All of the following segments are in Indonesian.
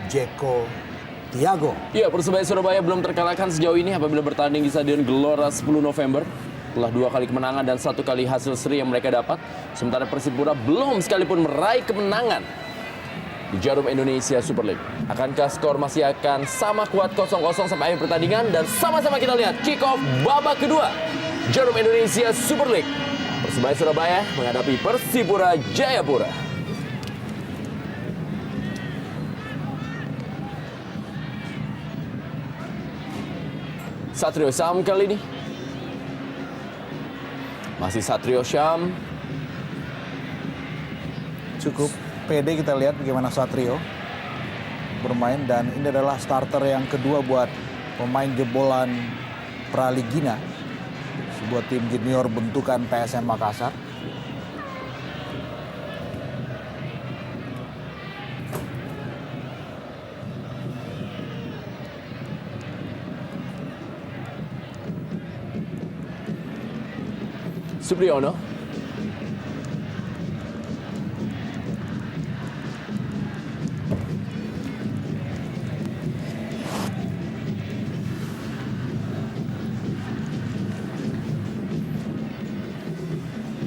Jeko Tiago. Ya, Persebaya Surabaya belum terkalahkan sejauh ini apabila bertanding di Stadion Gelora 10 November. Setelah 2 kali kemenangan dan 1 kali hasil seri yang mereka dapat. Sementara Persipura belum sekalipun meraih kemenangan di Jarum Indonesia Super League. Akankah skor masih akan sama kuat 0-0 sampai akhir pertandingan? Dan sama-sama kita lihat kick off babak kedua Jarum Indonesia Super League. Persebaya Surabaya menghadapi Persipura Jayapura. Satrio Syam kali ini. Masih Satrio Syam. Cukup pede kita lihat bagaimana Satrio bermain, dan ini adalah starter yang kedua buat pemain jebolan Praligina, sebuah tim junior bentukan PSM Makassar. Supriyono.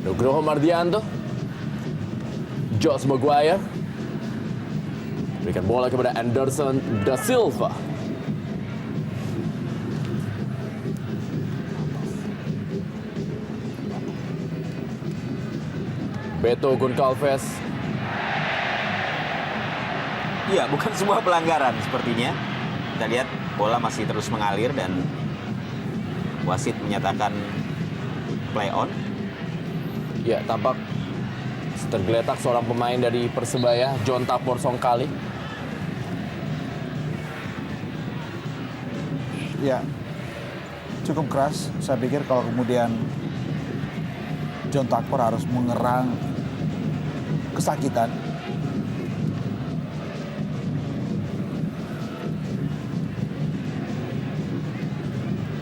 Nugroho Mardianto. Josh Maguire. Berikan bola kepada Anderson Da Silva. Beto Goncalves. Iya, bukan sebuah pelanggaran sepertinya. Kita lihat bola masih terus mengalir dan wasit menyatakan play on. Ya, tampak tergeletak seorang pemain dari Persebaya, John Tapor Songkali. Ya, cukup keras. Saya pikir kalau kemudian John Takpor harus mengerang kesakitan.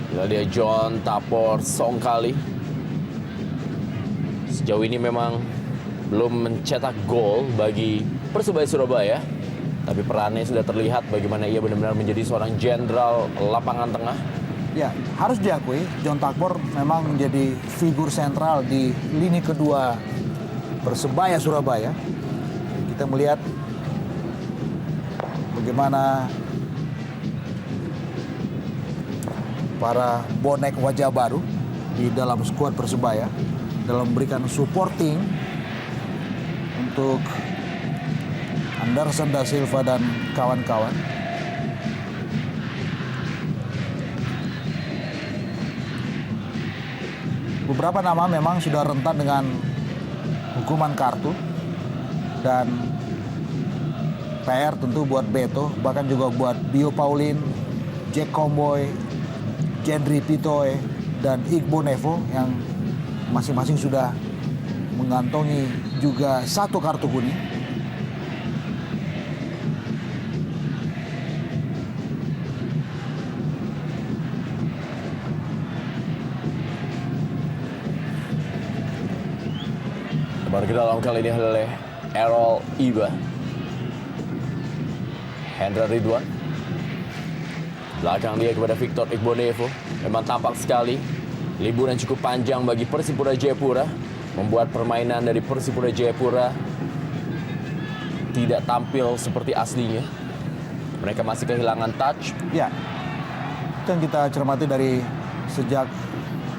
Bila dia John Tapor Songkali. Sejauh ini memang belum mencetak gol bagi Persebaya Surabaya. Tapi perannya sudah terlihat bagaimana ia benar-benar menjadi seorang jenderal lapangan tengah. Ya, harus diakui John Takpor memang menjadi figur sentral di lini kedua Persebaya Surabaya. Kita melihat bagaimana para bonek wajah baru di dalam skuad Persebaya dalam memberikan supporting untuk Anderson Da Silva dan kawan-kawan. Beberapa nama memang sudah rentan dengan hukuman kartu, dan PR tentu buat Beto, bahkan juga buat Bio Paulin, Jack Comboy, Gendry Pitoe, dan Igbo Nevo yang masing-masing sudah mengantongi juga 1 kartu kuning. Baru ke dalam kali ini oleh Errol Iba. Hendra Ridwan. Belakang dia kepada Victor Igbonevo. Memang tampak sekali liburan cukup panjang bagi Persipura Jayapura, membuat permainan dari Persipura Jayapura tidak tampil seperti aslinya. Mereka masih kehilangan touch. Ya, itu yang kita cermati dari sejak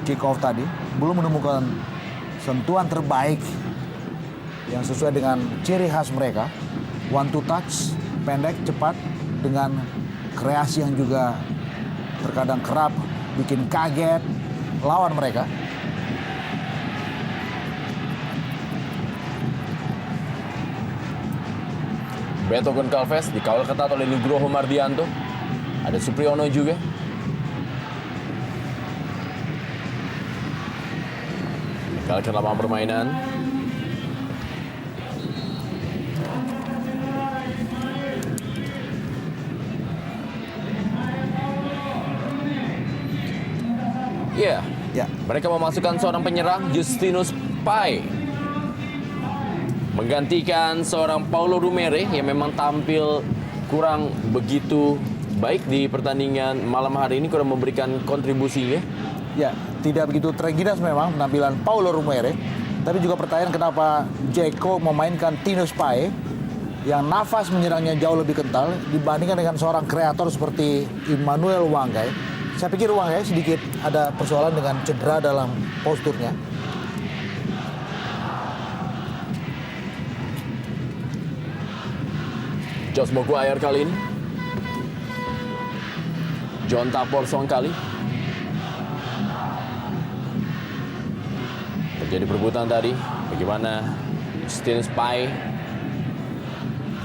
kick off tadi. Belum menemukan sentuhan terbaik yang sesuai dengan ciri khas mereka. One to touch, pendek, cepat, dengan kreasi yang juga terkadang kerap bikin kaget lawan mereka. Beto Goncalves dikawal ketat oleh Nugroho Mardianto. Ada Supriyono juga. Meninggalkan lapangan permainan. Ya, mereka memasukkan seorang penyerang, Justinus Pai, menggantikan seorang Paulo Rumere yang memang tampil kurang begitu baik di pertandingan malam hari ini, kurang memberikan kontribusinya. Ya, tidak begitu terengginas memang penampilan Paulo Ranieri. Tapi juga pertanyaan kenapa Dzeko memainkan Tino Spahe yang nafas menyerangnya jauh lebih kental dibandingkan dengan seorang kreator seperti Immanuel Wangai. Saya pikir Wangai sedikit ada persoalan dengan cedera dalam posturnya. Josh Maguire kali ini. John Tapolson kali. Terjadi perebutan tadi. Bagaimana Tino Spahe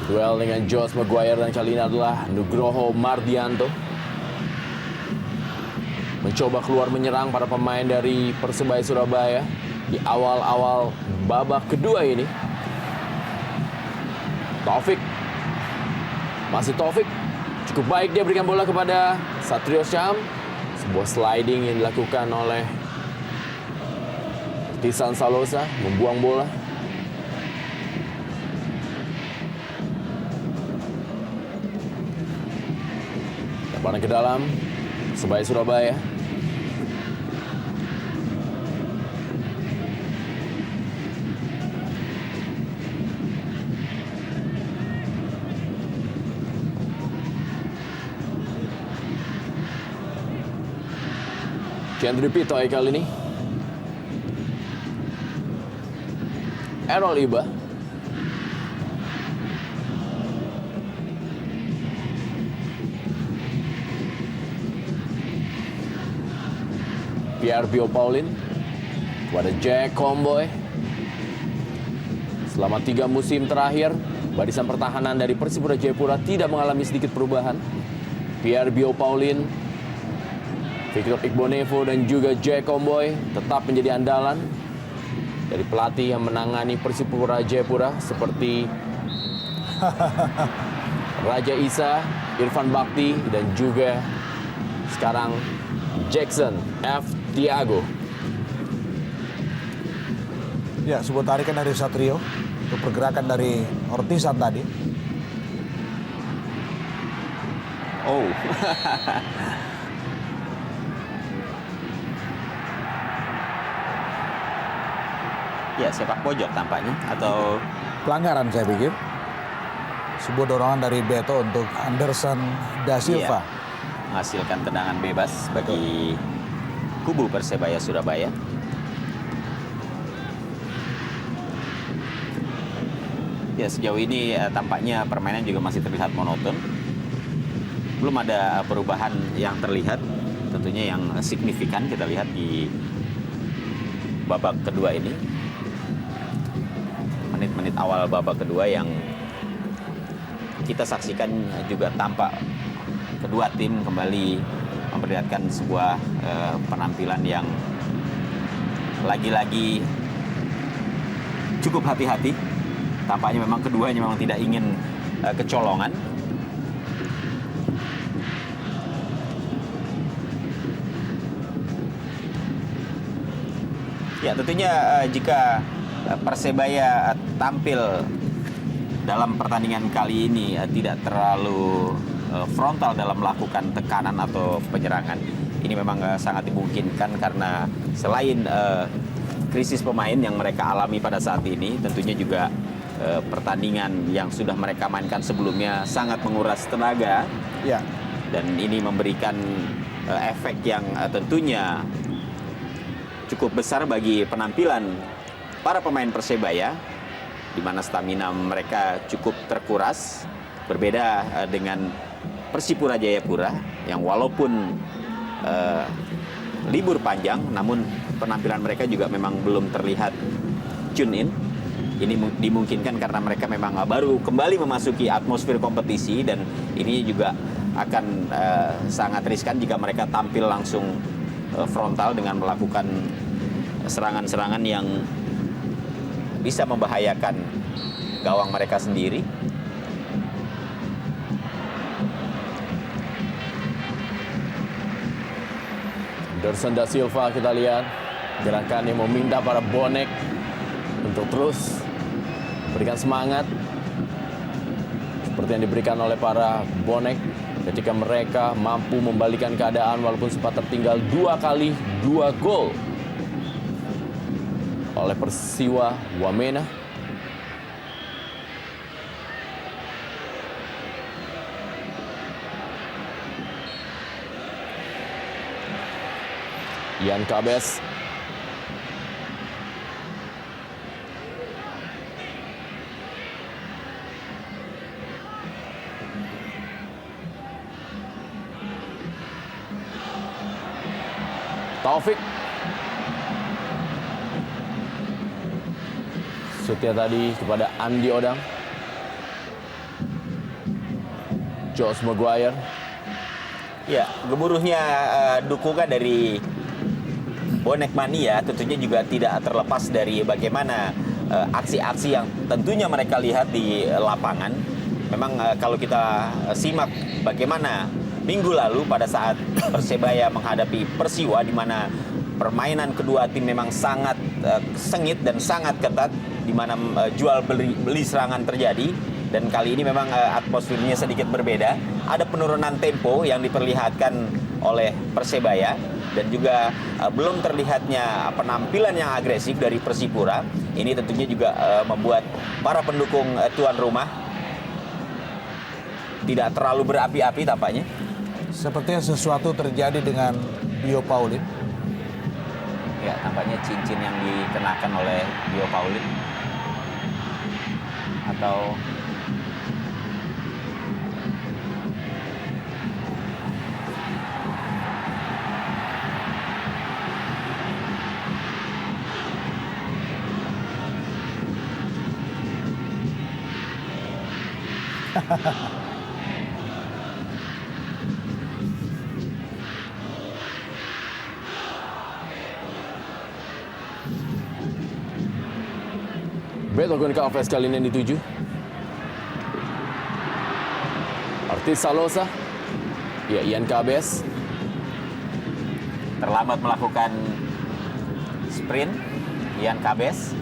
duel dengan Josh Maguire, dan kali ini adalah Nugroho Mardianto. Mencoba keluar menyerang para pemain dari Persebaya Surabaya di awal-awal babak kedua ini. Taufik. Masih Taufik. Cukup baik dia berikan bola kepada Satrio Syam. Sebuah sliding yang dilakukan oleh Tisan Salosa, membuang bola. Lemparan ke dalam, Persebaya Surabaya. Kendri Pitoy kali ini. Errol Iba. Pierre Bio Paulin kepada Jack Comboy. Selama 3 musim terakhir, barisan pertahanan dari Persipura Jayapura tidak mengalami sedikit perubahan. Pierre Bio Paulin, Victor Igbonevo, dan juga Jack Comboy tetap menjadi andalan dari pelatih yang menangani Persipura Jayapura seperti Raja Isa, Irfan Bakti, dan juga sekarang Jackson F. Tiago. Ya, sebuah tarikan dari Satrio untuk pergerakan dari Ortizan tadi. Oh. Ya, sepak pojok tampaknya atau Pelanggaran saya pikir. Sebuah dorongan dari Beto untuk Anderson da Silva. Iya, menghasilkan tendangan bebas bagi kubu Persebaya Surabaya. Ya, sejauh ini tampaknya permainan juga masih terlihat monoton. Belum ada perubahan yang terlihat, tentunya yang signifikan kita lihat di babak kedua ini. Menit-menit awal babak kedua yang kita saksikan juga tampak kedua tim kembali memperlihatkan sebuah penampilan yang lagi-lagi cukup hati-hati. Tampaknya memang keduanya memang tidak ingin kecolongan. Ya, tentunya jika Persebaya tampil dalam pertandingan kali ini tidak terlalu frontal dalam melakukan tekanan atau penyerangan, ini memang sangat dimungkinkan karena selain krisis pemain yang mereka alami pada saat ini, tentunya juga pertandingan yang sudah mereka mainkan sebelumnya sangat menguras tenaga. Ya. Dan ini memberikan efek yang tentunya cukup besar bagi penampilan para pemain Persebaya, di mana stamina mereka cukup terkuras, berbeda dengan Persipura Jayapura yang walaupun libur panjang, namun penampilan mereka juga memang belum terlihat tune in. Ini dimungkinkan karena mereka memang baru kembali memasuki atmosfer kompetisi, dan ini juga akan sangat riskan jika mereka tampil langsung frontal dengan melakukan serangan-serangan yang bisa membahayakan gawang mereka sendiri. Anderson da Silva, kita lihat gerakan yang meminta para bonek untuk terus berikan semangat. seperti yang diberikan oleh para bonek ketika mereka mampu membalikan keadaan walaupun sempat tertinggal 2 kali 2 gol oleh Persiwa Wamena. Ian Kabes. Taufik. Shootnya tadi kepada Andi Odang. Josh Maguire. Ya, gemuruhnya dukungan dari bonek mania tentunya juga tidak terlepas dari bagaimana aksi-aksi yang tentunya mereka lihat di lapangan. Memang kalau kita simak bagaimana minggu lalu pada saat Persebaya menghadapi Persiwa, di mana permainan kedua tim memang sangat sengit dan sangat ketat, di mana jual beli serangan terjadi. Dan kali ini memang atmosfernya sedikit berbeda. Ada penurunan tempo yang diperlihatkan oleh Persebaya dan juga belum terlihatnya penampilan yang agresif dari Persipura. Ini tentunya juga membuat para pendukung tuan rumah tidak terlalu berapi-api tampaknya. Sepertinya sesuatu terjadi dengan Bio Paulin. Ya, tampaknya cincin yang dikenakan oleh Bio Paulin. Atau Betogun Calves kali ini yang dituju. Ortiz Salosa. Ya, Ian Kabes. terlambat melakukan sprint Ian Kabes.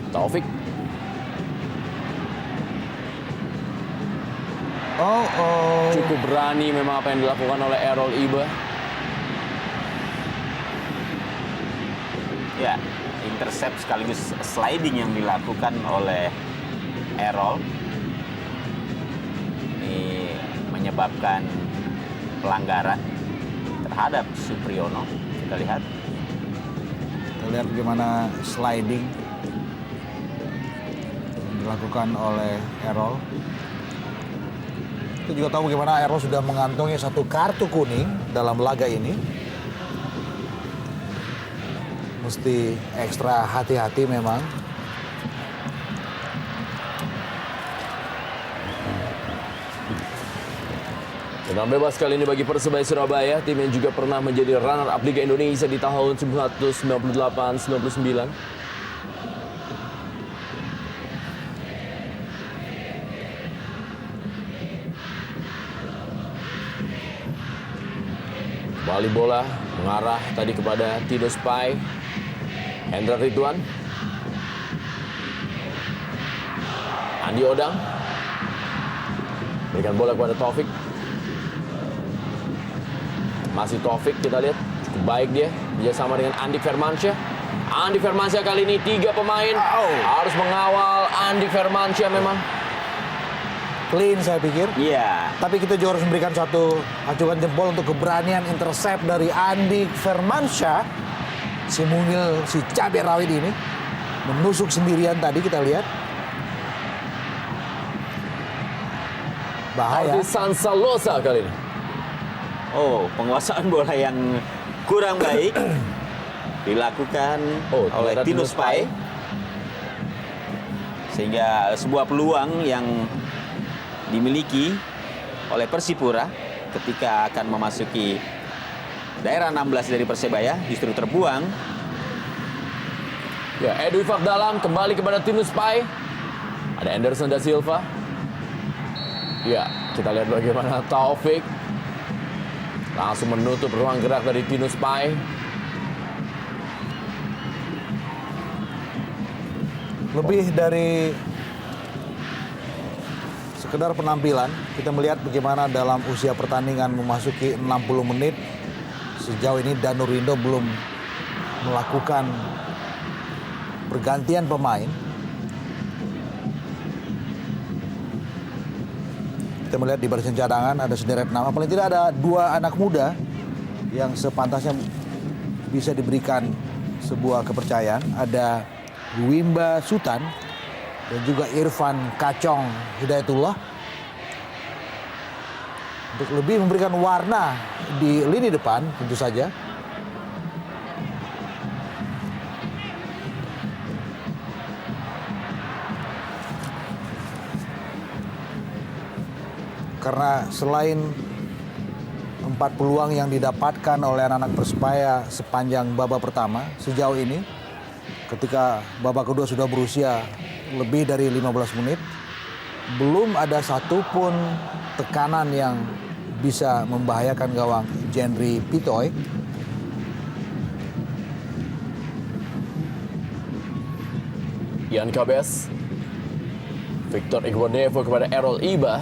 Taufik. Cukup berani memang apa yang dilakukan oleh Errol Iba. Ya, intercept sekaligus sliding yang dilakukan oleh Errol. Ini menyebabkan pelanggaran terhadap Supriyono. Kita lihat. Kita lihat bagaimana sliding yang dilakukan oleh Errol. Kita juga tahu bagaimana Errol sudah mengantongi 1 kartu kuning dalam laga ini. Mesti ekstra hati-hati memang. Tenang bebas kali ini bagi Persebaya Surabaya, tim yang juga pernah menjadi runner-up Liga Indonesia di tahun 1998-99. Kembali bola mengarah tadi kepada Tino Spai. Hendra Ridwan. Andi Odang. Berikan bola kepada Taufik. Masih Taufik, kita lihat cukup baik dia bersama dengan Andi Firmansyah. Andi Firmansyah kali ini 3 pemain harus mengawal Andi Firmansyah memang. Clean saya pikir. Iya. Tapi kita juga harus memberikan satu acungan jempol untuk keberanian intercept dari Andi Firmansyah. Si mungil, si cabai rawit ini menusuk sendirian tadi kita lihat. Bahaya. Ortiz Salosa kali ini. Oh, penguasaan bola yang kurang baik dilakukan oleh Tino Spai. Sehingga sebuah peluang yang dimiliki oleh Persipura ketika akan memasuki daerah 16 dari Persebaya justru terbuang. Ya, Edwi Fakdalam kembali kepada Tino Spai. Ada Anderson da Silva. Ya, kita lihat bagaimana Taufik langsung menutup ruang gerak dari Tino Spai. Lebih dari sekedar penampilan, kita melihat bagaimana dalam usia pertandingan memasuki 60 menit, sejauh ini Danurindo belum melakukan pergantian pemain. Kita melihat di barisan cadangan ada sederet nama, paling tidak ada 2 anak muda yang sepantasnya bisa diberikan sebuah kepercayaan. Ada Wimba Sutan dan juga Irfan Kacong Hidayatullah untuk lebih memberikan warna di lini depan tentu saja. Karena selain 4 peluang yang didapatkan oleh anak-anak Persebaya sepanjang babak pertama sejauh ini, ketika babak kedua sudah berusia lebih dari 15 menit, belum ada satupun tekanan yang bisa membahayakan gawang Genry Pitoy. Ian Cabes, Victor Igbonevo kepada Errol Iba.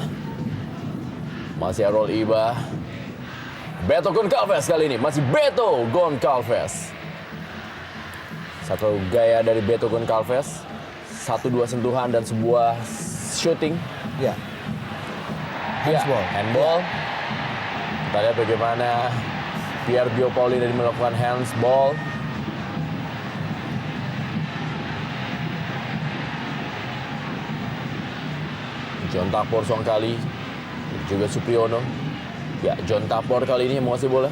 Masih Errol Iba. Beto Goncalves kali ini, masih Beto Goncalves. Satu gaya dari Beto Goncalves. 1-2 sentuhan dan sebuah shooting. Ya. Handsball. Handball. Kita lihat bagaimana Pierre Bio Pauli tadi melakukan handsball. John Tapor seorang kali. Juga Supriyono. Ya, John Tapor kali ini yang menguasai bola.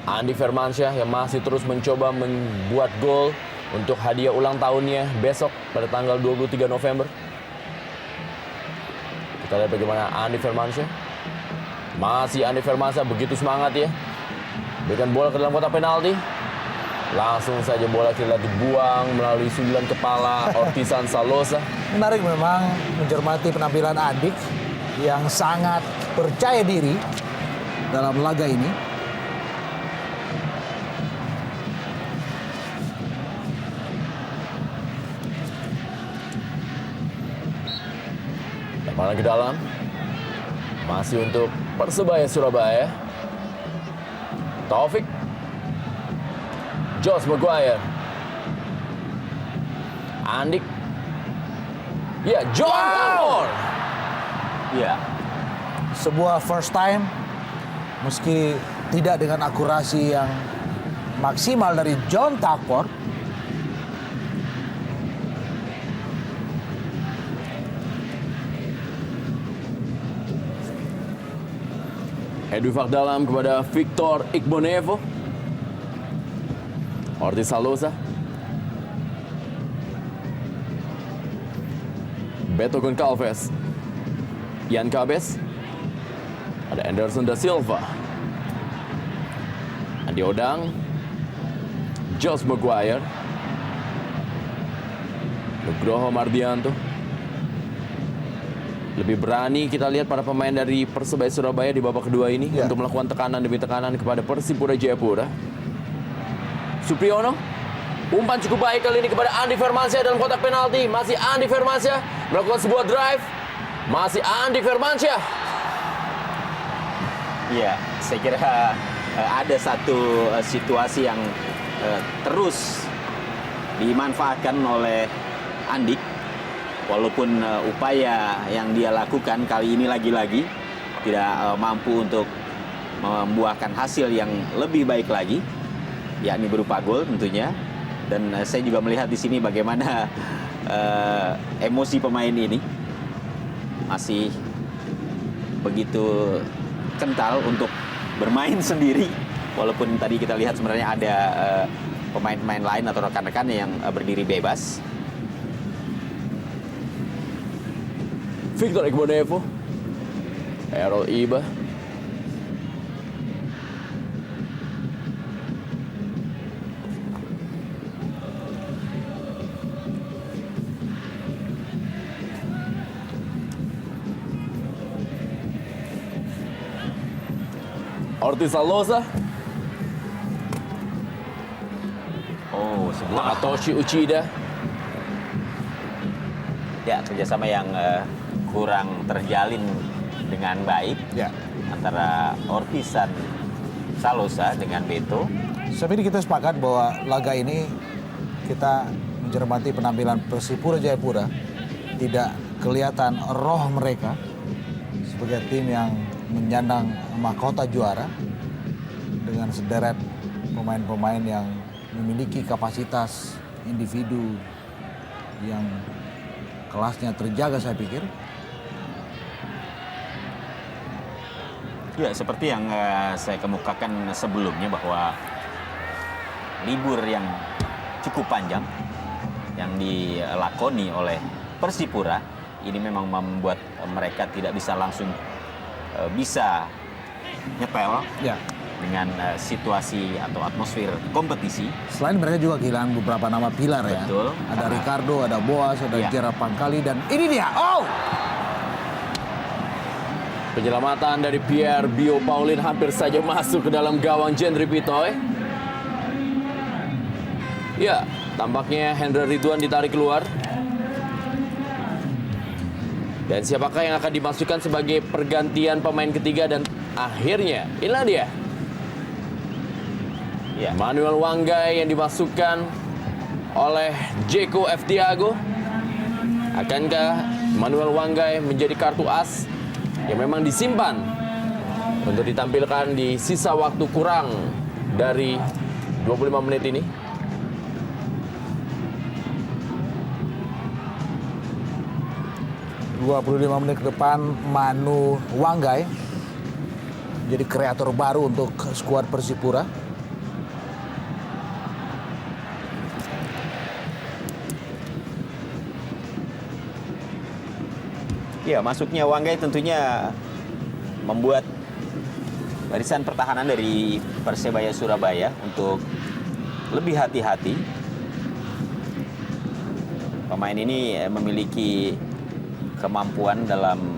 Andi Firmansyah yang masih terus mencoba membuat gol untuk hadiah ulang tahunnya besok pada tanggal 23 November. Kita lihat bagaimana Andi Firmansyah. Masih Andi Firmansyah begitu semangat ya. Berikan bola ke dalam kotak penalti. Langsung saja bola kita dibuang melalui sundulan kepala Ortisan Salosa. Menarik memang mencermati penampilan Andik yang sangat percaya diri dalam laga ini. Lemparan ke dalam. Masih untuk Persebaya Surabaya. Taufik. Josh Maguire. Andik. Ya, John Tapor. Ya, Sebuah first time, meski tidak dengan akurasi yang maksimal dari John Tapor. Edwi Fakdalam kepada Victor Igbonevo. Ortiz Salosa. Beto Goncalves. Ian Cabes. Ada Anderson da Silva. Andi Odang. Josh Maguire. Nugroho Mardianto. Lebih berani kita lihat para pemain dari Persebaya Surabaya di babak kedua ini untuk melakukan tekanan demi tekanan kepada Persipura Jayapura. Supriyono, umpan cukup baik kali ini kepada Andi Firmansyah dalam kotak penalti. Masih Andi Firmansyah melakukan sebuah drive. Masih Andi Firmansyah. iya, saya kira ada satu situasi yang terus dimanfaatkan oleh Andik. Walaupun upaya yang dia lakukan kali ini lagi-lagi tidak mampu untuk membuahkan hasil yang lebih baik lagi, yakni berupa gol tentunya. Dan saya juga melihat di sini bagaimana emosi pemain ini masih begitu kental untuk bermain sendiri. Walaupun tadi kita lihat sebenarnya ada pemain-pemain lain atau rekan-rekannya yang berdiri bebas. Victor Igbonevo. Errol Iba. Ortiz Salosa. Oh, sebuah Atoshi Uchida. Ya, kerjasama yang kurang terjalin dengan baik Ya. antara Ortisan Salosa dengan Beto. Tapi kita sepakat bahwa laga ini kita mencermati penampilan Persipura Jayapura, tidak kelihatan roh mereka sebagai tim yang menyandang mahkota juara dengan sederet pemain-pemain yang memiliki kapasitas individu yang kelasnya terjaga, saya pikir. Ya, seperti yang saya kemukakan sebelumnya bahwa libur yang cukup panjang yang dilakoni oleh Persipura ini memang membuat mereka tidak bisa langsung bisa nyetel Ya. dengan situasi atau atmosfer kompetisi. Selain mereka juga kehilangan beberapa nama pilar ya. Betul. Ada Ricardo, ada Boas, ada Iya. Gerard Pangkali, dan ini dia. Oh! Penyelamatan dari Pierre Bio Paulin hampir saja masuk ke dalam gawang Jendri Pitoy. Ya, tampaknya Hendra Ridwan ditarik keluar. Dan siapakah yang akan dimasukkan sebagai pergantian pemain ketiga, dan akhirnya inilah dia. Ya. Manuel Wanggai yang dimasukkan oleh Jeko F. Tiago. Akankah Manuel Wanggai menjadi kartu as yang memang disimpan untuk ditampilkan di sisa waktu kurang dari 25 menit ini? ...25 menit ke depan Manu Wanggai jadi kreator baru untuk skuad Persipura. Ya, masuknya Wanggai tentunya membuat barisan pertahanan dari Persebaya Surabaya untuk lebih hati-hati. Pemain ini memiliki kemampuan dalam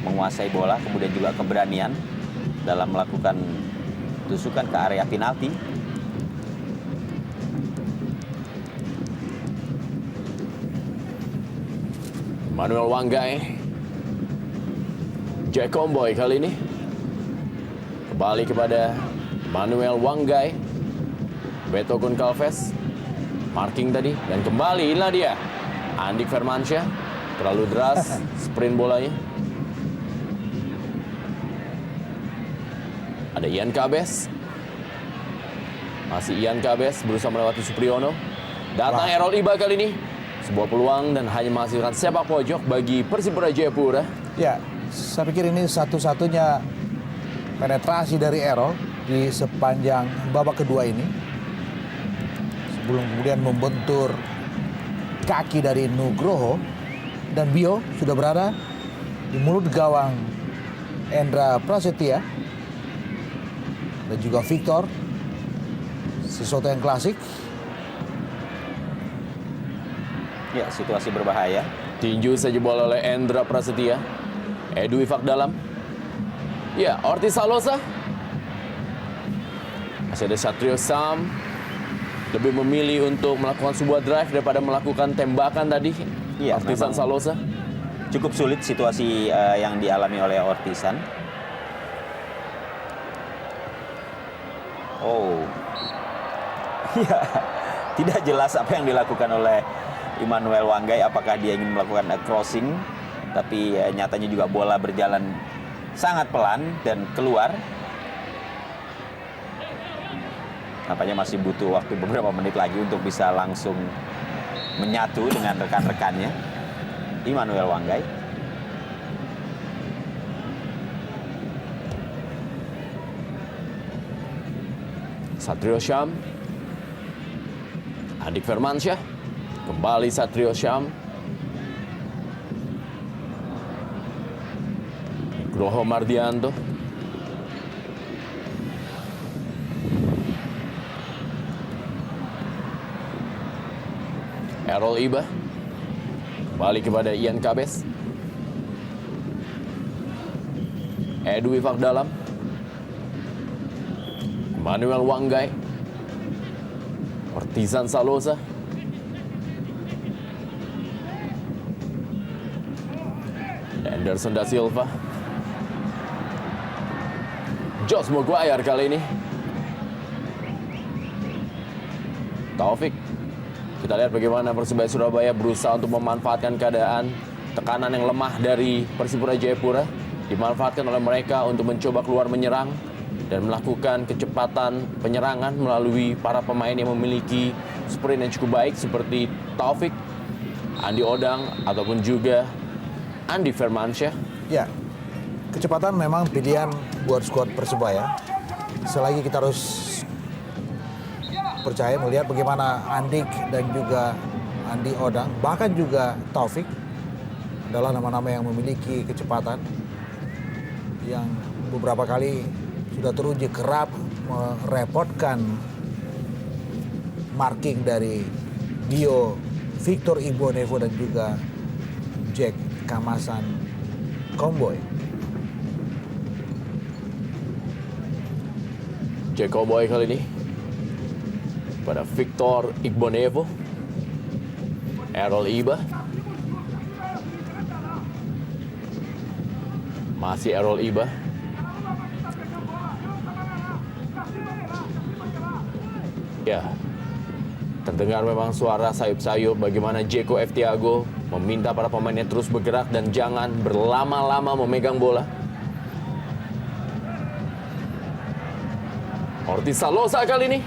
menguasai bola, kemudian juga keberanian dalam melakukan tusukan ke area penalti. Manuel Wanggai, Jack Comboy kali ini kembali kepada Manuel Wanggai, Beto Goncalves, marking tadi, dan kembali inilah dia Andik Firmansyah, terlalu deras sprint bolanya. Ada Ian Kabes, masih Ian Kabes berusaha melewati Supriyono. Datang Errol Iba kali ini. Sebuah peluang dan hanya menghasilkan sepak pojok bagi Persipura Jayapura. Ya, saya pikir ini satu-satunya penetrasi dari Errol di sepanjang babak kedua ini. Sebelum kemudian membentur kaki dari Nugroho, dan Bio sudah berada di mulut gawang Endra Prasetya dan juga Victor. Sesuatu yang klasik. Ya, situasi berbahaya. Tinju saja bola oleh Endra Prasetya. Edu Ifak dalam. Ya, Ortiz Salosa. Masih ada Satrio Sam. Lebih memilih untuk melakukan sebuah drive daripada melakukan tembakan tadi. Iya, Ortizan memang Salosa. Cukup sulit situasi yang dialami oleh Ortizan. Oh. Ya, tidak jelas apa yang dilakukan oleh Immanuel Wanggai, apakah dia ingin melakukan crossing, tapi nyatanya juga bola berjalan sangat pelan dan keluar. Nampaknya masih butuh waktu beberapa menit lagi untuk bisa langsung menyatu dengan rekan-rekannya. Immanuel Wanggai. Satrio Syam. Andik Firmansyah. Kembali Satrio Syam. Nugroho Mardianto. Errol Iba. Kembali kepada Ian Kabes. Edu Ifak dalam. Manuel Wanggai. Ortizan Salosa. Anderson da Silva. Josh Maguire kali ini. Taufik. Kita lihat bagaimana Persebaya Surabaya berusaha untuk memanfaatkan keadaan tekanan yang lemah dari Persipura Jayapura. Dimanfaatkan oleh mereka untuk mencoba keluar menyerang dan melakukan kecepatan penyerangan melalui para pemain yang memiliki sprint yang cukup baik seperti Taufik, Andi Odang, ataupun juga Andi Firmansyah. Ya, kecepatan memang pilihan buat skuad Persebaya. Selagi kita harus percaya melihat bagaimana Andik dan juga Andi Odang, bahkan juga Taufik adalah nama-nama yang memiliki kecepatan yang beberapa kali sudah teruji kerap merepotkan marking dari Dio Victor Igbonevo dan juga Jack Kamasan Komboy. Jack Komboy kali ini pada Victor Igbonevo, Errol Iba, masih Errol Iba, ya terdengar memang suara sayup-sayup bagaimana Jeko F. Tiago meminta para pemainnya terus bergerak dan jangan berlama-lama memegang bola. Ortiz Salosa kali ini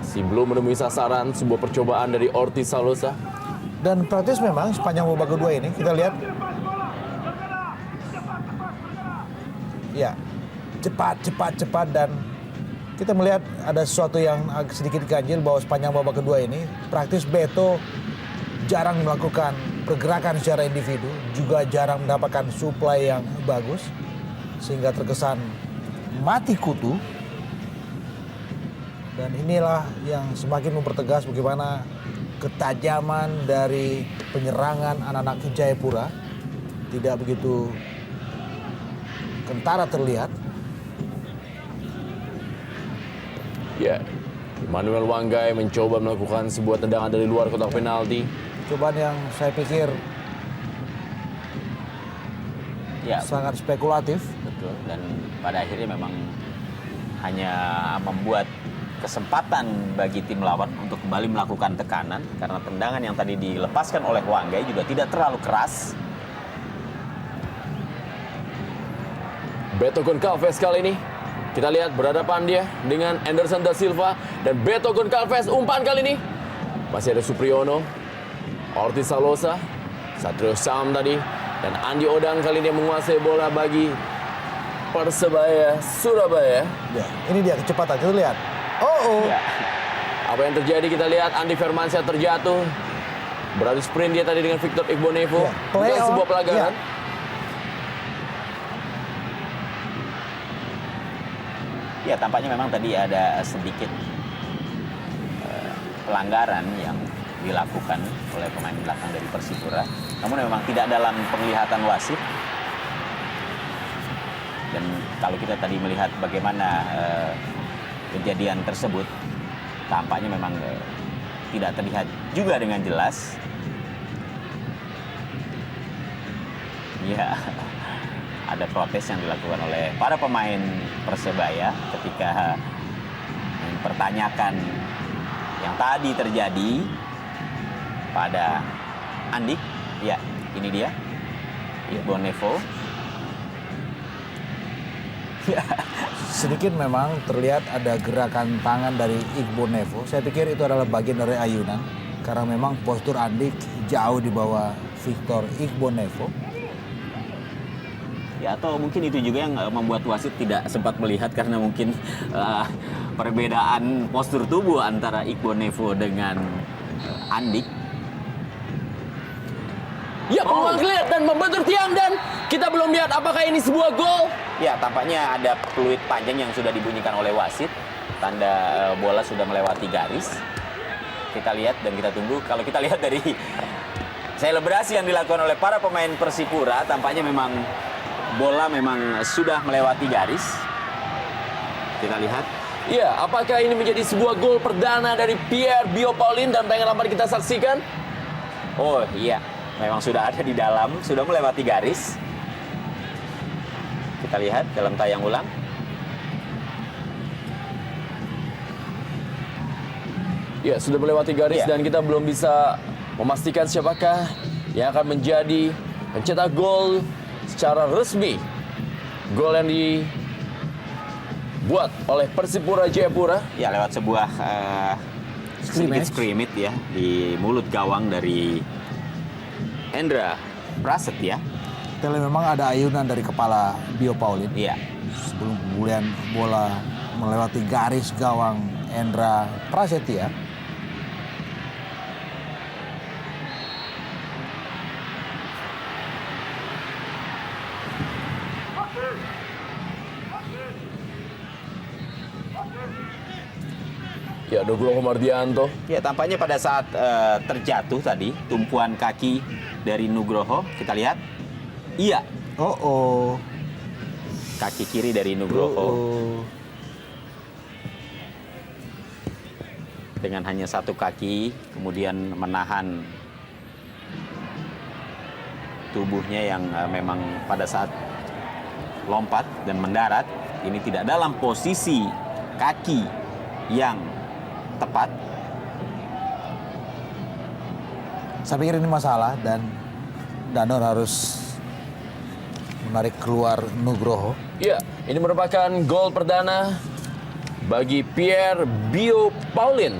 si belum menemui sasaran, sebuah percobaan dari Ortiz Salosa. Dan praktis memang sepanjang babak kedua ini kita lihat ya cepat dan kita melihat ada sesuatu yang agak sedikit ganjil bahwa sepanjang babak kedua ini praktis Beto jarang melakukan pergerakan secara individu, juga jarang mendapatkan suplai yang bagus sehingga terkesan mati kutu. Dan inilah yang semakin mempertegas bagaimana ketajaman dari penyerangan anak-anak Jayapura tidak begitu kentara terlihat. Ya, Emmanuel Wanggai mencoba melakukan sebuah tendangan dari luar kotak penalti. Cobaan yang saya pikir Ya, sangat spekulatif. betul. Dan pada akhirnya memang hanya membuat kesempatan bagi tim lawan untuk kembali melakukan tekanan karena tendangan yang tadi dilepaskan oleh Wanggai juga tidak terlalu keras. Beto Goncalves kali ini kita lihat berhadapan dia dengan Anderson da Silva dan Beto Goncalves umpan kali ini. Masih ada Supriyono, Ortiz Salosa, Satrio Sam tadi, dan Andi Odang kali ini yang menguasai bola bagi Persebaya Surabaya. Ya, ini dia kecepatan, kita lihat. Ya. Apa yang terjadi kita lihat Andi Firmansyah terjatuh. Beradu sprint dia tadi dengan Victor Igbonevo. Ya, Bukan play sebuah on. pelanggaran. Ya, tampaknya memang tadi ada sedikit pelanggaran yang dilakukan oleh pemain belakang dari Persipura. Namun memang tidak dalam penglihatan wasit. Dan kalau kita tadi melihat bagaimana kejadian tersebut, tampaknya memang tidak terlihat juga dengan jelas. Ya, ada protes yang dilakukan oleh para pemain Persebaya ketika mempertanyakan yang tadi terjadi pada Andik. Ya, ini dia, Igbonevo. Ya. Sedikit memang terlihat ada gerakan tangan dari Igbonevo. Saya pikir itu adalah bagian dari ayunan karena memang postur Andik jauh di bawah Victor Igbonevo. Ya, atau mungkin itu juga yang membuat wasit tidak sempat melihat karena mungkin perbedaan postur tubuh antara Igbonevo dengan Andik. Ya, peluang kelihatan membentur tiang dan kita belum lihat apakah ini sebuah gol. Ya, tampaknya ada peluit panjang yang sudah dibunyikan oleh wasit. Tanda bola sudah melewati garis. Kita lihat dan kita tunggu. Kalau kita lihat dari selebrasi yang dilakukan oleh para pemain Persipura, tampaknya memang bola memang sudah melewati garis. Kita lihat. Ya, apakah ini menjadi sebuah gol perdana dari Pierre Bio Paulin dan tayangan lambat kita saksikan? Oh iya, memang sudah ada di dalam, sudah melewati garis. Kita lihat dalam tayang ulang. Ya, sudah melewati garis Ya. dan kita belum bisa memastikan siapakah yang akan menjadi pencetak gol secara resmi. Gol yang dibuat oleh Persipura Jayapura. Ya, lewat sebuah sedikit scrimmage ya di mulut gawang dari Hendra Prasetya. Kita lihat memang ada ayunan dari kepala Bio Paulin. Iya. Sebelum kemudian bola melewati garis gawang Hendra Prasetya. Ya, Nugroho Mardianto. Ya, tampaknya pada saat terjatuh tadi, tumpuan kaki dari Nugroho, kita lihat. Iya, Oh. kaki kiri dari Nugroho dengan hanya satu kaki, kemudian menahan tubuhnya yang memang pada saat lompat dan mendarat, ini tidak dalam posisi kaki yang tepat. Saya pikir ini masalah dan Danur harus menarik keluar Nugroho. Ya, ini merupakan gol perdana bagi Pierre Bio Paulin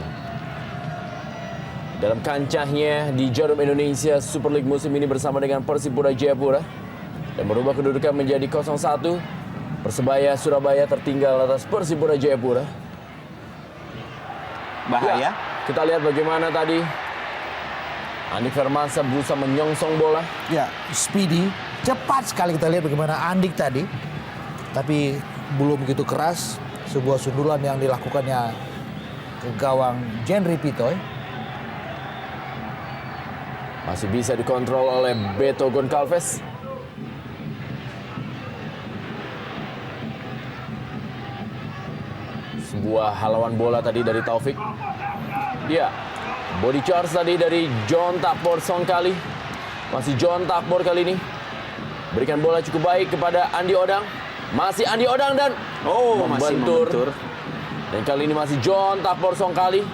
dalam kancahnya di Jarum Indonesia Super League musim ini bersama dengan Persipura Jayapura dan merubah kedudukan menjadi 0-1. Persebaya Surabaya tertinggal atas Persipura Jayapura. Bahaya. Ya, kita lihat bagaimana tadi Andik Firmansyah berusaha menyongsong bola. Ya, speedy, cepat sekali kita lihat bagaimana Andik tadi. Tapi belum begitu keras. Sebuah sundulan yang dilakukannya ke gawang Jenry Pitoy. Masih bisa dikontrol oleh Beto Goncalves. Sebuah halauan bola tadi dari Taufik. Ya, body charge tadi dari John Takbor Songkali. Masih John Takbor kali ini. Berikan bola cukup baik kepada Andi Odang. Masih Andi Odang dan Masih membentur. Dan kali ini masih John Takbor Songkali.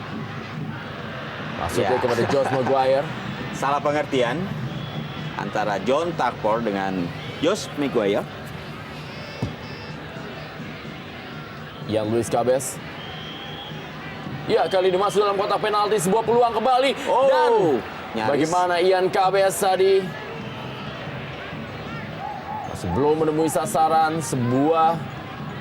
Masuknya Ya. kepada Josh Maguire. Salah pengertian antara John Takpor dengan Josh Maguire. Yang Luis Cabez. Ya, kali ini masuk dalam kotak penalti, sebuah peluang kembali. Dan nyaris. bagaimana Ian Cabez tadi masih belum menemui sasaran, sebuah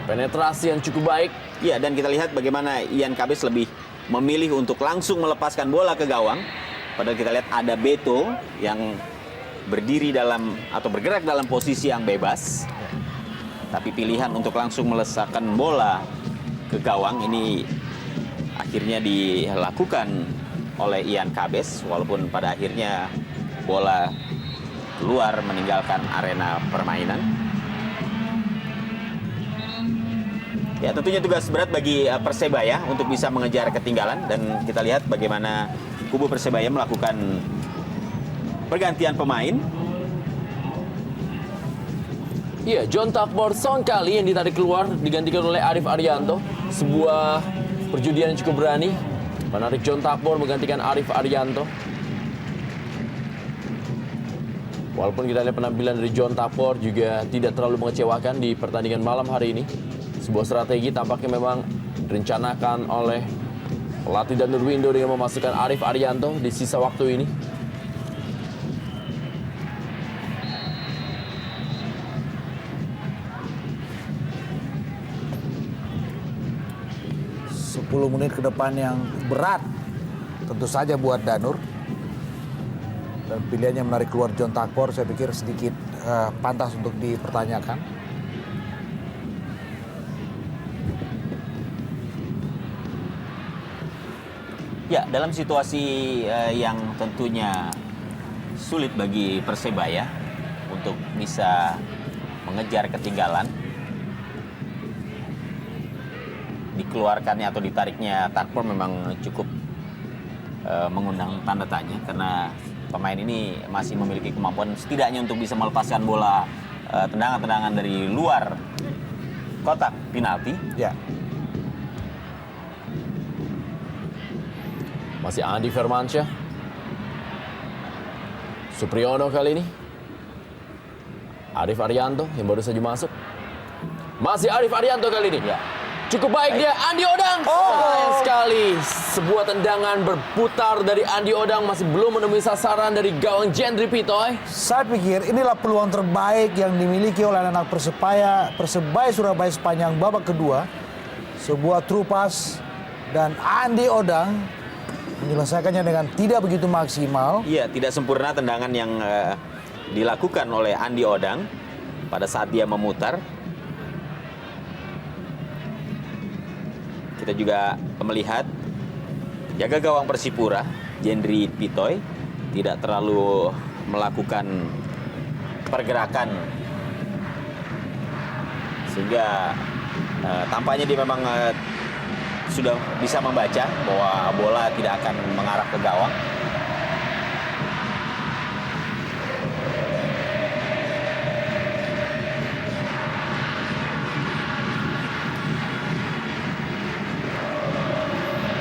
penetrasi yang cukup baik. Ya, dan kita lihat bagaimana Ian Cabez lebih memilih untuk langsung melepaskan bola ke gawang. Padahal kita lihat ada Beto yang berdiri dalam atau bergerak dalam posisi yang bebas. Tapi pilihan untuk langsung melesakkan bola ke gawang ini akhirnya dilakukan oleh Ian Cabez, walaupun pada akhirnya bola keluar meninggalkan arena permainan. Ya, tentunya tugas berat bagi Persebaya untuk bisa mengejar ketinggalan, dan kita lihat bagaimana kubu Persebaya melakukan pergantian pemain. Iya, John Takbor Songkali yang ditarik keluar digantikan oleh Arif Arianto. Sebuah perjudian yang cukup berani. Menarik John Takbor menggantikan Arif Arianto. Walaupun kita lihat penampilan dari John Takbor juga tidak terlalu mengecewakan di pertandingan malam hari ini. Sebuah strategi tampaknya memang direncanakan oleh pelatih Danur Windo dengan memasukkan Arif Arianto di sisa waktu ini. Menit ke depan yang berat tentu saja buat Danur, dan pilihannya menarik keluar John Takbor saya pikir sedikit pantas untuk dipertanyakan. Ya, dalam situasi yang tentunya sulit bagi Persebaya untuk bisa mengejar ketinggalan, dikeluarkannya atau ditariknya Takpor memang cukup mengundang tanda tanya, karena pemain ini masih memiliki kemampuan setidaknya untuk bisa melepaskan bola tendangan-tendangan dari luar kotak penalti. Ya. Masih Andi Firmansyah. Supriyono kali ini. Arif Arianto yang baru saja masuk. Masih Arif Arianto kali ini. Ya. Cukup baik dia, Andi Odang. Sayang sekali. Sebuah tendangan berputar dari Andi Odang masih belum menemui sasaran dari gawang Jendri Pitoy. Saya pikir inilah peluang terbaik yang dimiliki oleh anak Persebaya Surabaya sepanjang babak kedua. Sebuah true pass dan Andi Odang menyelesaikannya dengan tidak begitu maksimal. Iya, tidak sempurna tendangan yang dilakukan oleh Andi Odang pada saat dia memutar. Kita juga melihat jaga gawang Persipura, Jendri Pitoy, tidak terlalu melakukan pergerakan sehingga tampaknya dia memang sudah bisa membaca bahwa bola tidak akan mengarah ke gawang.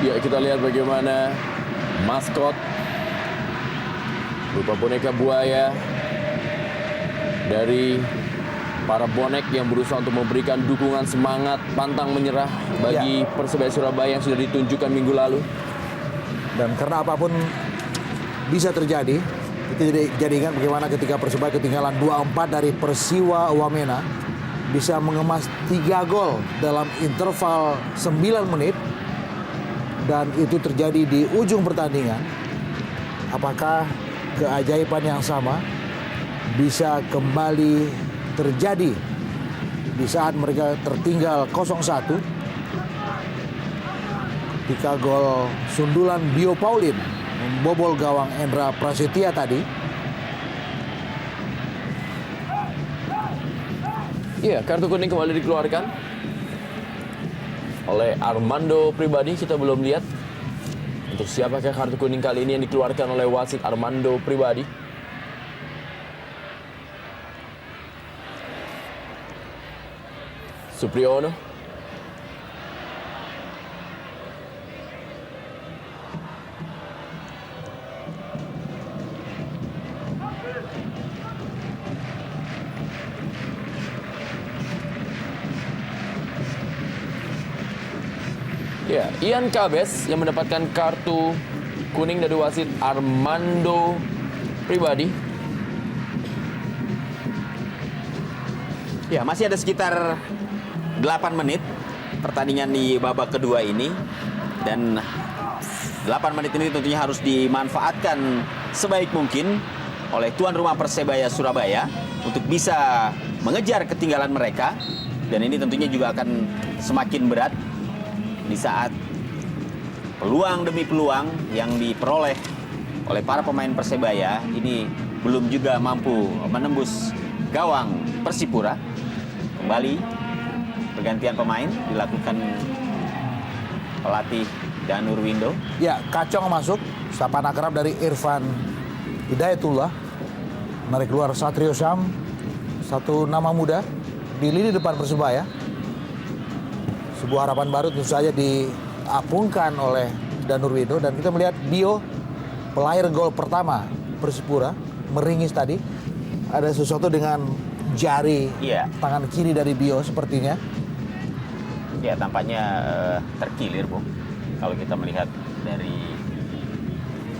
Ya, kita lihat bagaimana maskot berupa boneka buaya dari para bonek yang berusaha untuk memberikan dukungan semangat pantang menyerah bagi Persebaya Surabaya yang sudah ditunjukkan minggu lalu. Dan karena apapun bisa terjadi, kita jadi ingat bagaimana ketika Persebaya ketinggalan 2-4 dari Persiwa Wamena bisa mengemas 3 gol dalam interval 9 menit. Dan itu terjadi di ujung pertandingan. Apakah keajaiban yang sama bisa kembali terjadi di saat mereka tertinggal 0-1 ketika gol sundulan Bio Paulin membobol gawang Endra Prasetya tadi. Iya, kartu kuning kembali dikeluarkan oleh Armando Pribadi. Kita belum lihat untuk siapakah kartu kuning kali ini yang dikeluarkan oleh wasit Armando Pribadi. Supriyono. Ya, Ian Kabes yang mendapatkan kartu kuning dari wasit Armando Pribadi. Ya, masih ada sekitar 8 menit pertandingan di babak kedua ini. Dan 8 menit ini tentunya harus dimanfaatkan sebaik mungkin oleh tuan rumah Persebaya Surabaya untuk bisa mengejar ketinggalan mereka. Dan ini tentunya juga akan semakin berat di saat peluang demi peluang yang diperoleh oleh para pemain Persebaya ini belum juga mampu menembus gawang Persipura. Kembali pergantian pemain dilakukan pelatih Danur Windo. Ya, Kacong masuk, sapaan akrab dari Irfan Hidayatullah. Menarik keluar Satrio Sam, satu nama muda di lini depan Persebaya. Sebuah harapan baru tentu saja diapungkan oleh Danur Windo. Dan kita melihat Bio, pelahir gol pertama Persipura, meringis tadi. Ada sesuatu dengan jari tangan kiri dari Bio sepertinya. Ya, tampaknya terkilir, Bung. Kalau kita melihat dari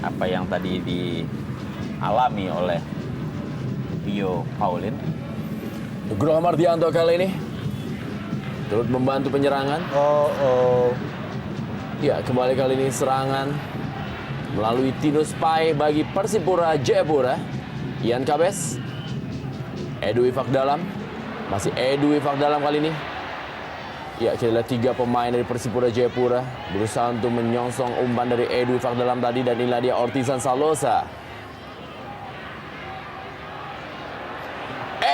apa yang tadi dialami oleh Bio Paulin. Nugroho Mardianto kali ini turut membantu penyerangan. Ya, kembali kali ini serangan melalui Tinus Pai bagi Persipura Jayapura. Ian Kabes, Edu Ifak Dalam, masih Edu Ifak Dalam kali ini. Ya, kita lihat 3 pemain dari Persipura Jayapura berusaha untuk menyongsong umpan dari Edu Ifak Dalam tadi. Dan inilah dia Ortizan Salosa.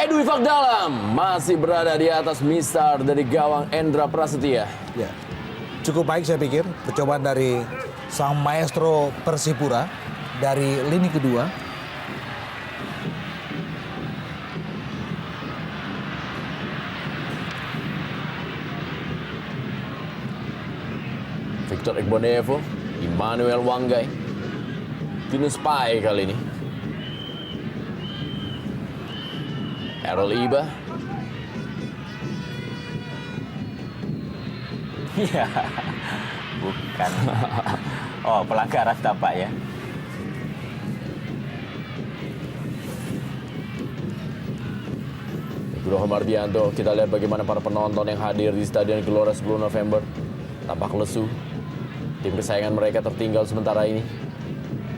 Edu Ifak Dalam masih berada di atas mistar dari gawang Endra Prasetya. Ya, cukup baik saya pikir percobaan dari sang maestro Persipura dari lini kedua. Victor Igbonevo, Emmanuel Wanggai, Vinus Pai kali ini. Errol Iba. Iya, bukan. Oh, pelanggaran tampak ya. Nugroho Mardianto, kita lihat bagaimana para penonton yang hadir di Stadion Gelora 10 November tampak lesu. Tim kesayangan mereka tertinggal sementara ini.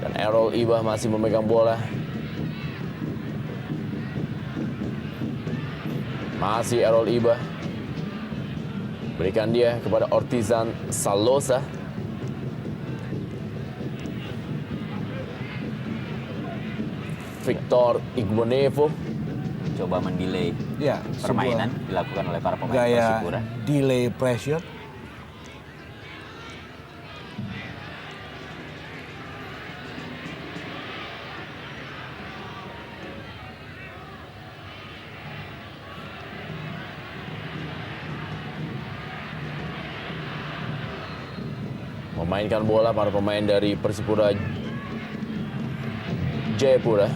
Dan Errol Iba masih memegang bola. Masih Errol Iba. Berikan dia kepada Ortizan Salosa. Victor Igbonevo. Coba mendelay Ya, permainan sebuah dilakukan oleh para pemain gaya Persipura. delay pressure. Memainkan bola para pemain dari Persipura Jayapura.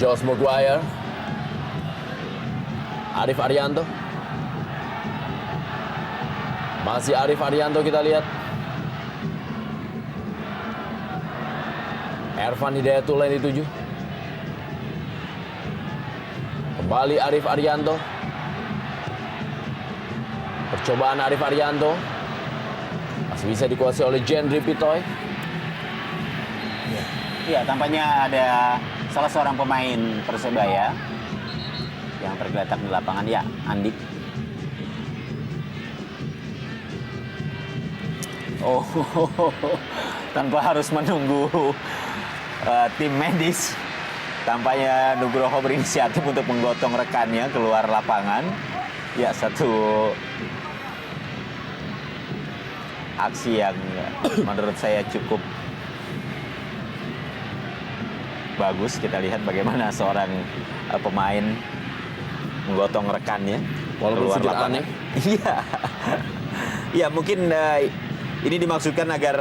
Josh Maguire, Arif Arianto. Masih Arif Arianto kita lihat. Ervan Hidayatullah yang dituju. Kembali Arif Arianto. Percobaan Arif Arianto. Masih bisa dikuasai oleh Jendri Pitoy. Iya, tampaknya ada salah seorang pemain Persebaya yang tergeletak di lapangan, ya, Andik. Oh, tanpa harus menunggu tim medis. Tampaknya Nugroho berinisiatif untuk menggotong rekannya keluar lapangan. Ya, satu aksi yang menurut saya cukup bagus. Kita lihat bagaimana seorang pemain menggotong rekannya Walaupun keluar sedikit lapangan. aneh. Iya. Ya, mungkin ini dimaksudkan agar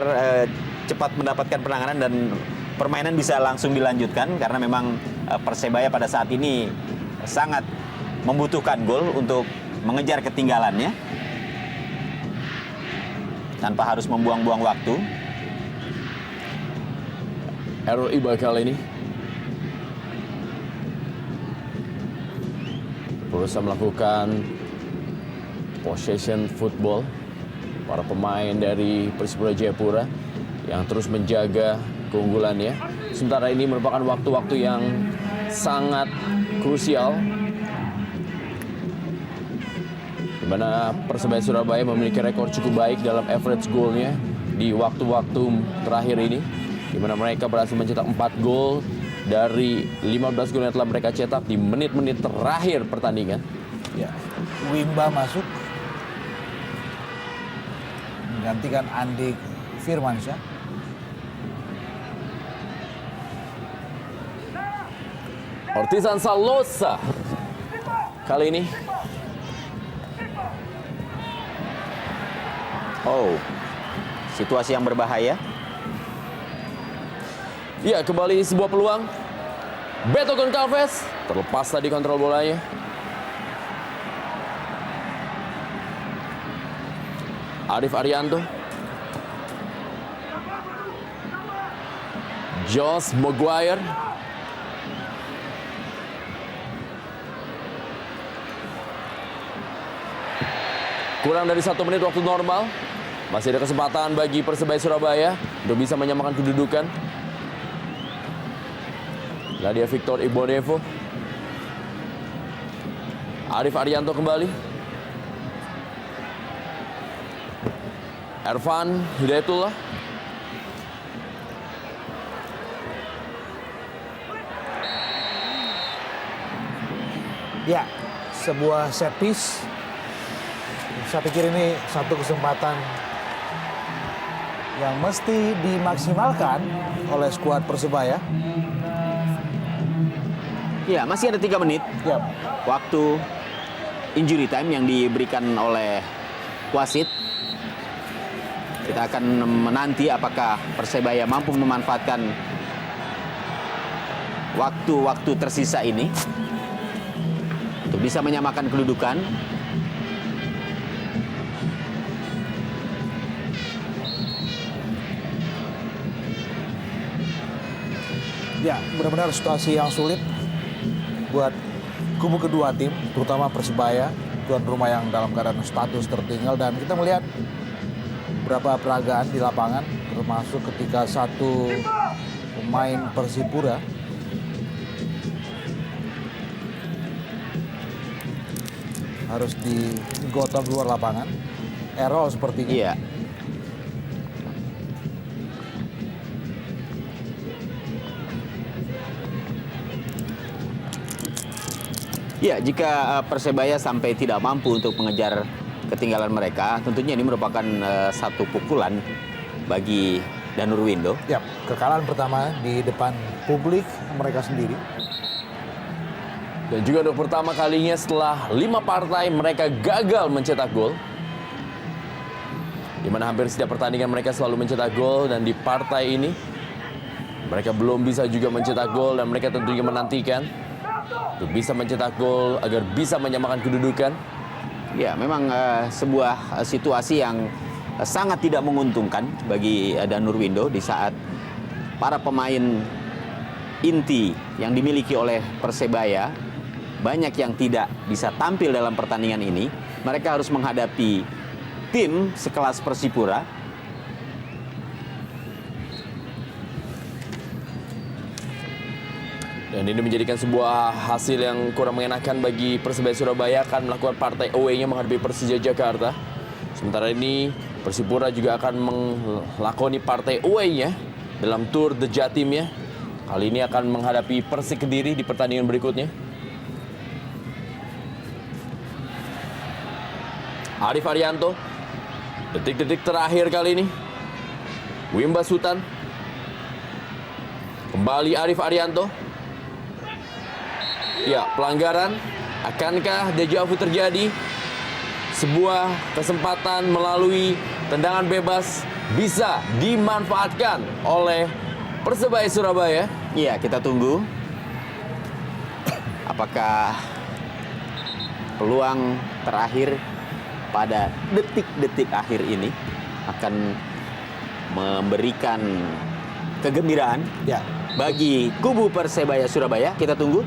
cepat mendapatkan penanganan dan permainan bisa langsung dilanjutkan, karena memang Persebaya pada saat ini sangat membutuhkan gol untuk mengejar ketinggalannya tanpa harus membuang-buang waktu. Errol Iba kali ini berusaha melakukan possession football. Para pemain dari Persipura Jayapura yang terus menjaga keunggulannya. Sementara ini merupakan waktu-waktu yang sangat krusial, di mana Persebaya Surabaya memiliki rekor cukup baik dalam average goalnya di waktu-waktu terakhir ini, di mana mereka berhasil mencetak 4 gol dari 15 gol yang telah mereka cetak di menit-menit terakhir pertandingan. Ya, Wimba masuk menggantikan Andik Firmansyah. Ortizan Salosa kali ini. Oh, situasi yang berbahaya. Ya, kembali sebuah peluang. Beto Goncalves terlepas tadi kontrol bolanya. Arif Arianto. Josh Maguire. Kurang dari 1 menit waktu normal. Masih ada kesempatan bagi Persebaya Surabaya untuk bisa menyamakan kedudukan. Ladia Victor Igbonevo. Arif Arianto kembali. Ervan Hidayatullah. Ya, sebuah set piece saya pikir ini satu kesempatan yang mesti dimaksimalkan oleh skuad Persebaya. Ya, masih ada 3 menit. Ya, Waktu injury time yang diberikan oleh wasit. Kita akan menanti apakah Persebaya mampu memanfaatkan waktu-waktu tersisa ini untuk bisa menyamakan kedudukan. ya, benar-benar situasi yang sulit buat kubu kedua tim, terutama Persebaya, tuan rumah yang dalam keadaan status tertinggal. Dan kita melihat beberapa peragaan di lapangan, termasuk ketika satu pemain Persipura harus digotong luar lapangan. Errol sepertinya. Iya. Ya, jika Persebaya sampai tidak mampu untuk mengejar ketinggalan mereka, tentunya ini merupakan satu pukulan bagi Danur Windo. Ya, kekalahan pertama di depan publik mereka sendiri. Dan juga untuk pertama kalinya setelah 5 partai mereka gagal mencetak gol. Di mana hampir setiap pertandingan mereka selalu mencetak gol, dan di partai ini mereka belum bisa juga mencetak gol, dan mereka tentunya menantikan untuk bisa mencetak gol agar bisa menyamakan kedudukan. Ya, memang sebuah situasi yang sangat tidak menguntungkan bagi Danur Windo di saat para pemain inti yang dimiliki oleh Persebaya banyak yang tidak bisa tampil dalam pertandingan ini. Mereka harus menghadapi tim sekelas Persipura. Dan ini menjadikan sebuah hasil yang kurang mengenakan bagi Persebaya Surabaya akan melakukan partai away-nya menghadapi Persija Jakarta. Sementara ini Persipura juga akan melakoni partai away-nya dalam tur The Jatim-nya. Kali ini akan menghadapi Persik Kediri di pertandingan berikutnya. Arif Arianto, detik-detik terakhir kali ini. Wimba Sutan. Kembali Arif Arianto. Ya, pelanggaran. Akankah deja vu terjadi? Sebuah kesempatan melalui tendangan bebas bisa dimanfaatkan oleh Persebaya Surabaya. Iya, kita tunggu apakah peluang terakhir pada detik-detik akhir ini akan memberikan kegembiraan Ya, bagi kubu Persebaya Surabaya. Kita tunggu.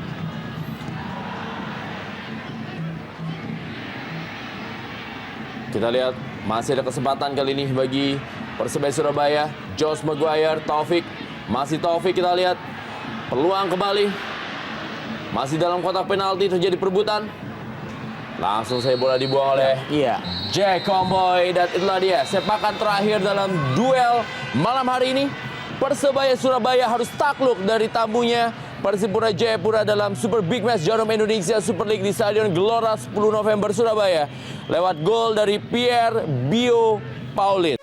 Kita lihat masih ada kesempatan kali ini bagi Persebaya Surabaya. Josh Maguire, Taufik. Masih Taufik, kita lihat peluang kembali. Masih dalam kotak penalti terjadi perebutan. Langsung saya bola dibuang oleh Iya. Jack Comboy. Dan itulah dia sepakan terakhir dalam duel malam hari ini. Persebaya Surabaya harus takluk dari tamunya Persipura Jayapura dalam Super Big Match Jarum Indonesia Super League di Stadion Gelora 10 November Surabaya lewat gol dari Pierre Bio Paulin.